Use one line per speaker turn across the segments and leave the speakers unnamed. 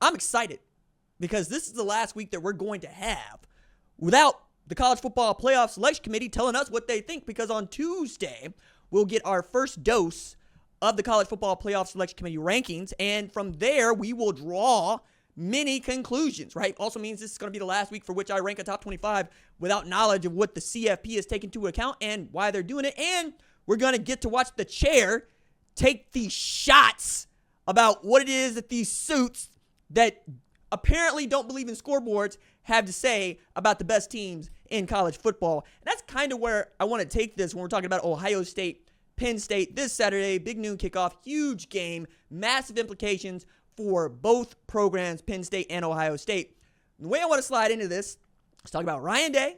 I'm excited because this is the last week that we're going to have without the College Football Playoff Selection Committee telling us what they think, because on Tuesday, we'll get our first dose of the College Football Playoff Selection Committee rankings, and from there, we will draw many conclusions, right? Also means this is going to be the last week for which I rank a top 25 without knowledge of what the CFP has taken into account and why they're doing it, and we're going to get to watch the chair take these shots about what it is that these suits that apparently don't believe in scoreboards have to say about the best teams in college football. And that's kind of where I want to take this when we're talking about Ohio State, Penn State this Saturday, big noon kickoff, huge game, massive implications for both programs, Penn State and Ohio State. And the way I want to slide into this is talk about Ryan Day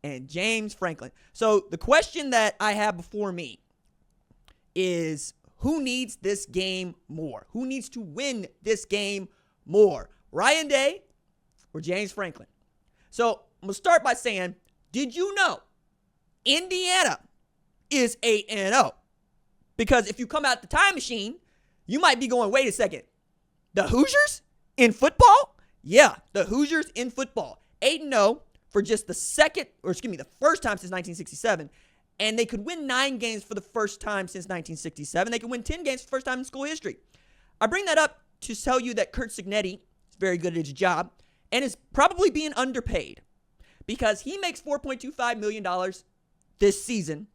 and James Franklin. So the question that I have before me is, who needs this game more? Who needs to win this game more? Ryan Day or James Franklin? So I'm going to start by saying, did you know Indiana is 8-0? Because if you come out the time machine, you might be going, wait a second, the Hoosiers in football? Yeah, the Hoosiers in football. 8-0 for just the first time since 1967. And they could win 9 games for the first time since 1967. They could win 10 games for the first time in school history. I bring that up to tell you that Curt Cignetti is very good at his job and is probably being underpaid, because he makes $4.25 million this season.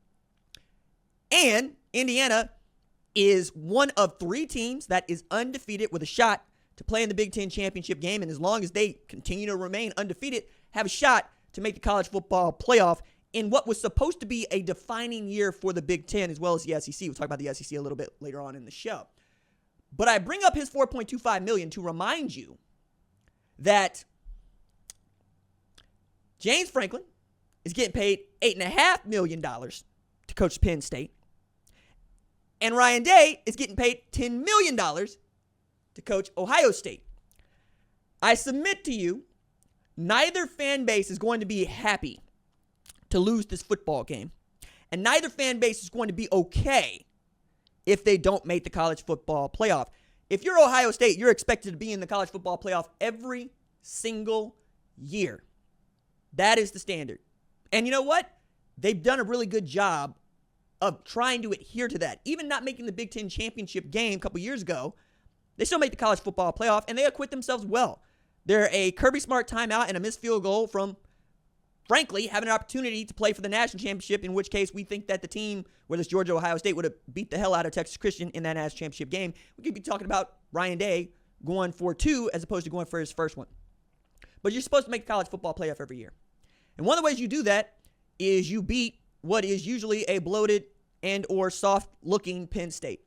And Indiana is one of 3 teams that is undefeated with a shot to play in the Big Ten championship game. And as long as they continue to remain undefeated, have a shot to make the college football playoff in what was supposed to be a defining year for the Big Ten as well as the SEC. We'll talk about the SEC a little bit later on in the show. But I bring up his $4.25 million to remind you that James Franklin is getting paid $8.5 million to coach Penn State. And Ryan Day is getting paid $10 million to coach Ohio State. I submit to you, neither fan base is going to be happy to lose this football game. And neither fan base is going to be okay if they don't make the college football playoff. If you're Ohio State, you're expected to be in the college football playoff every single year. That is the standard. And you know what? They've done a really good job of trying to adhere to that. Even not making the Big Ten championship game a couple years ago, they still make the college football playoff, and they acquit themselves well. They're a Kirby Smart timeout and a missed field goal from, frankly, having an opportunity to play for the national championship, in which case we think that the team, whether it's Georgia or Ohio State, would have beat the hell out of Texas Christian in that national championship game. We could be talking about Ryan Day going for 2 as opposed to going for his first one. But you're supposed to make the college football playoff every year. And one of the ways you do that is you beat what is usually a bloated and or soft-looking Penn State.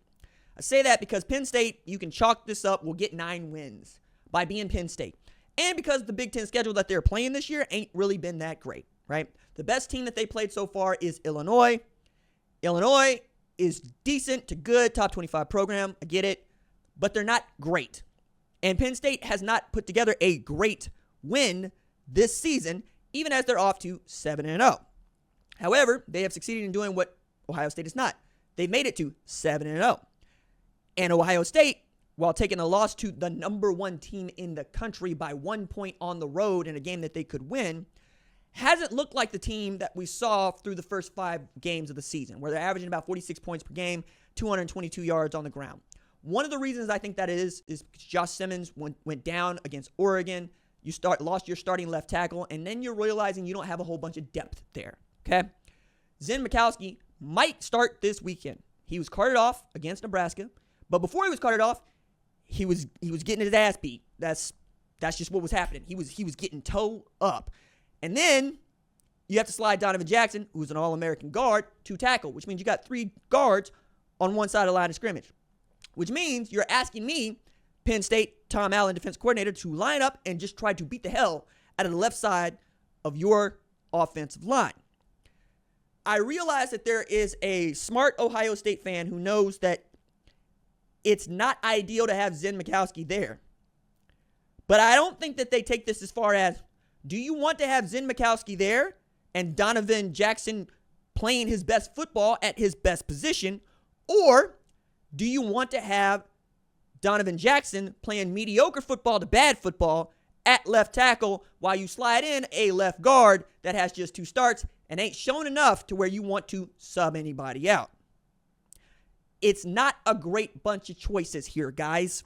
I say that because Penn State, you can chalk this up, will get 9 wins by being Penn State. And because the Big Ten schedule that they're playing this year ain't really been that great, right? The best team that they played so far is Illinois. Illinois is decent to good, top 25 program. I get it. But they're not great. And Penn State has not put together a great win this season, even as they're off to 7-0. However, they have succeeded in doing what Ohio State is not. They've made it to 7-0. And Ohio State, while taking a loss to the number 1 team in the country by 1 point on the road in a game that they could win, hasn't looked like the team that we saw through the first 5 games of the season, where they're averaging about 46 points per game, 222 yards on the ground. One of the reasons I think that is Josh Simmons went down against Oregon. You lost your starting left tackle, and then you're realizing you don't have a whole bunch of depth there, okay? Zen Mikowski might start this weekend. He was carted off against Nebraska, but before he was carted off, he was getting his ass beat. That's just what was happening. He was getting towed up. And then you have to slide Donovan Jackson, who's an All-American guard, to tackle, which means you got 3 guards on one side of the line of scrimmage, which means you're asking me, Penn State, Tom Allen, defense coordinator, to line up and just try to beat the hell out of the left side of your offensive line. I realize that there is a smart Ohio State fan who knows that it's not ideal to have Zen Mikowski there. But I don't think that they take this as far as, do you want to have Zen Mikowski there and Donovan Jackson playing his best football at his best position? Or do you want to have Donovan Jackson playing mediocre football to bad football at left tackle while you slide in a left guard that has just 2 starts and ain't shown enough to where you want to sub anybody out. It's not a great bunch of choices here, guys.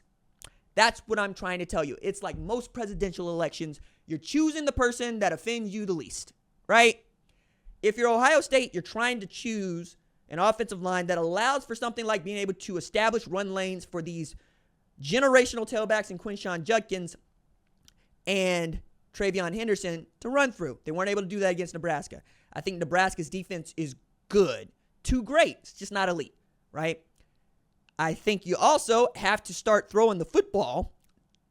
That's what I'm trying to tell you. It's like most presidential elections. You're choosing the person that offends you the least, right? If you're Ohio State, you're trying to choose an offensive line that allows for something like being able to establish run lanes for these generational tailbacks in Quinshon Judkins and Travion Henderson to run through. They weren't able to do that against Nebraska. I think Nebraska's defense is good to great. It's just not elite, right? I think you also have to start throwing the football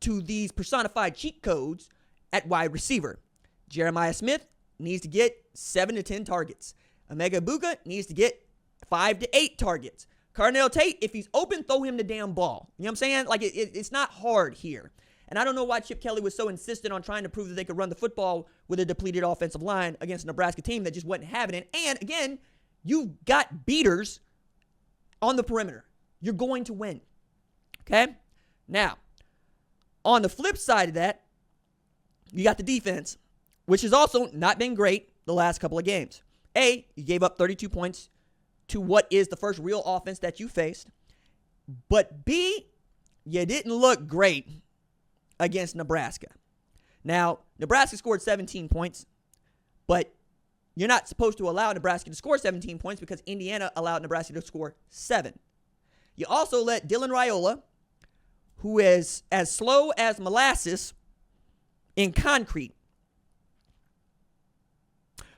to these personified cheat codes at wide receiver. Jeremiah Smith needs to get 7 to 10 targets. Emeka Egbuka needs to get 5 to 8 targets. Carnell Tate, if he's open, throw him the damn ball. You know what I'm saying? Like, it's not hard here. And I don't know why Chip Kelly was so insistent on trying to prove that they could run the football with a depleted offensive line against a Nebraska team that just wasn't having it. And, again, you've got beaters on the perimeter. You're going to win. Okay? Now, on the flip side of that, you got the defense, which has also not been great the last couple of games. A, you gave up 32 points to what is the first real offense that you faced. But B, you didn't look great against Nebraska. Now, Nebraska scored 17 points, but you're not supposed to allow Nebraska to score 17 points because Indiana allowed Nebraska to score 7. You also let Dylan Raiola, who is as slow as molasses in concrete,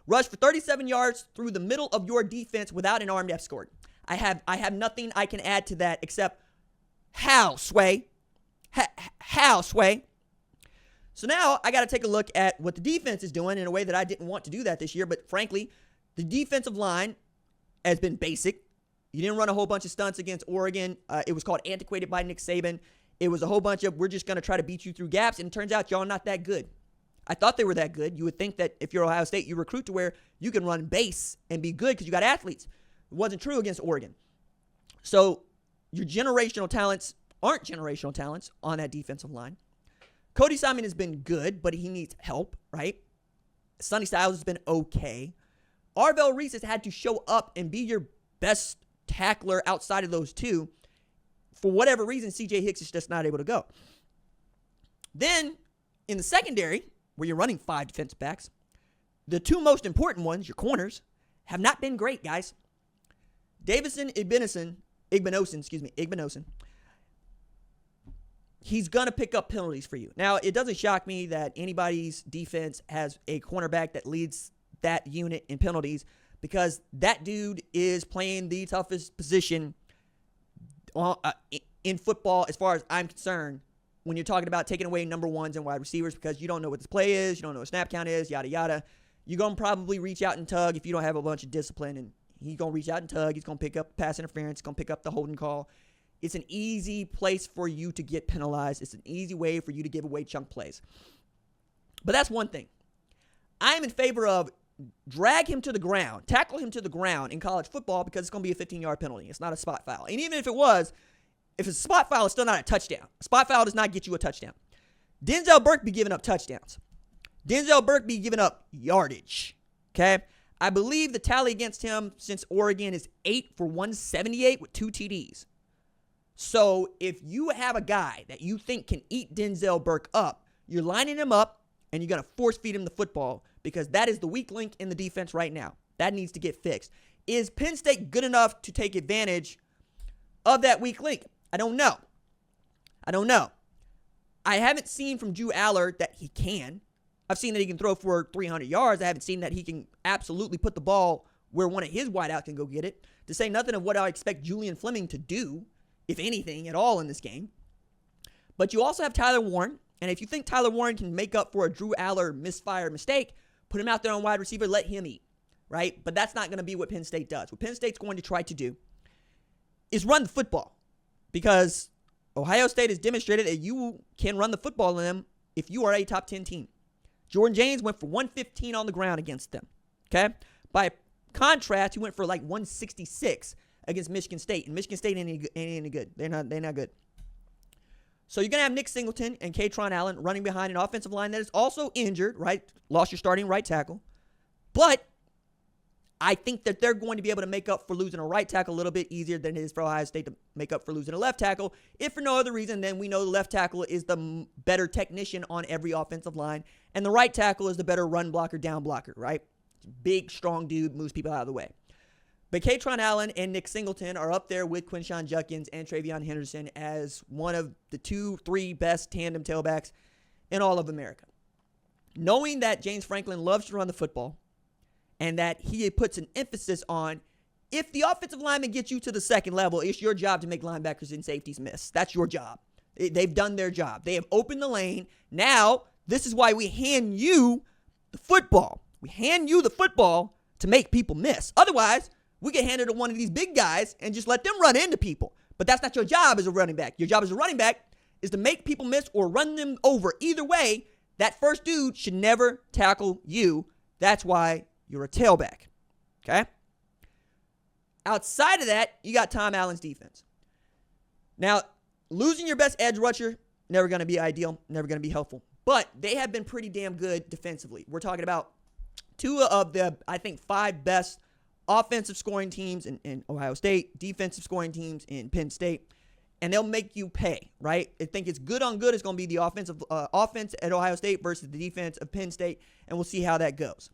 rush for 37 yards through the middle of your defense without an armed escort. I have nothing I can add to that except how, Sway? How, Sway? So now I got to take a look at what the defense is doing in a way that I didn't want to do that this year. But frankly, the defensive line has been basic. You didn't run a whole bunch of stunts against Oregon. It was called antiquated by Nick Saban. It was a whole bunch of, we're just going to try to beat you through gaps. And it turns out y'all not that good. I thought they were that good. You would think that if you're Ohio State, you recruit to where you can run base and be good because you got athletes. It wasn't true against Oregon. So your generational talents aren't generational talents on that defensive line. Cody Simon has been good, but he needs help, right? Sonny Styles has been okay. Arvell Reese has had to show up and be your best tackler outside of those two. For whatever reason, CJ Hicks is just not able to go. Then, in the secondary, where you're running 5 defensive backs, the 2 most important ones, your corners, have not been great, guys. Igbinosun, he's going to pick up penalties for you. Now, it doesn't shock me that anybody's defense has a cornerback that leads that unit in penalties because that dude is playing the toughest position in football as far as I'm concerned when you're talking about taking away number ones and wide receivers because you don't know what this play is, you don't know what snap count is, yada, yada. You're going to probably reach out and tug if you don't have a bunch of discipline, and he's going to reach out and tug. He's going to pick up pass interference. He's going to pick up the holding call. It's an easy place for you to get penalized. It's an easy way for you to give away chunk plays. But that's one thing. I am in favor of drag him to the ground, tackle him to the ground in college football because it's going to be a 15-yard penalty. It's not a spot foul. And even if it was, if it's a spot foul, it's still not a touchdown. A spot foul does not get you a touchdown. Denzel Burke be giving up touchdowns. Denzel Burke be giving up yardage. Okay? I believe the tally against him since Oregon is 8 for 178 with 2 TDs. So if you have a guy that you think can eat Denzel Burke up, you're lining him up and you're going to force feed him the football because that is the weak link in the defense right now. That needs to get fixed. Is Penn State good enough to take advantage of that weak link? I don't know. I haven't seen from Drew Aller that he can. I've seen that he can throw for 300 yards. I haven't seen that he can absolutely put the ball where one of his wideouts can go get it. To say nothing of what I expect Julian Fleming to do, if anything at all in this game. But you also have Tyler Warren. And if you think Tyler Warren can make up for a Drew Aller misfire mistake, put him out there on wide receiver, let him eat, right? But that's not going to be what Penn State does. What Penn State's going to try to do is run the football because Ohio State has demonstrated that you can run the football in them if you are a top 10 team. Jordan James went for 115 on the ground against them, okay? By contrast, he went for like 166 against Michigan State, and Michigan State ain't any good. They're not good. So you're going to have Nick Singleton and Quinshon Allen running behind an offensive line that is also injured, right? Lost your starting right tackle. But I think that they're going to be able to make up for losing a right tackle a little bit easier than it is for Ohio State to make up for losing a left tackle. If for no other reason, then we know the left tackle is the better technician on every offensive line, and the right tackle is the better run blocker, down blocker, right? Big, strong dude, moves people out of the way. But Quinshon Allen and Nick Singleton are up there with Quinshon Judkins and Travion Henderson as one of the 2-3 best tandem tailbacks in all of America. Knowing that James Franklin loves to run the football and that he puts an emphasis on, if the offensive lineman gets you to the second level, it's your job to make linebackers and safeties miss. That's your job. They've done their job. They have opened the lane. Now, this is why we hand you the football. We hand you the football to make people miss. Otherwise, we get handed to one of these big guys and just let them run into people. But that's not your job as a running back. Your job as a running back is to make people miss or run them over. Either way, that first dude should never tackle you. That's why you're a tailback. Okay? Outside of that, you got Tom Allen's defense. Now, losing your best edge rusher, never going to be ideal, never going to be helpful. But they have been pretty damn good defensively. We're talking about two of the, I think, 5 best offensive scoring teams in Ohio State, defensive scoring teams in Penn State, and they'll make you pay, right? I think it's good on good. It's going to be the offense at Ohio State versus the defense of Penn State, and we'll see how that goes.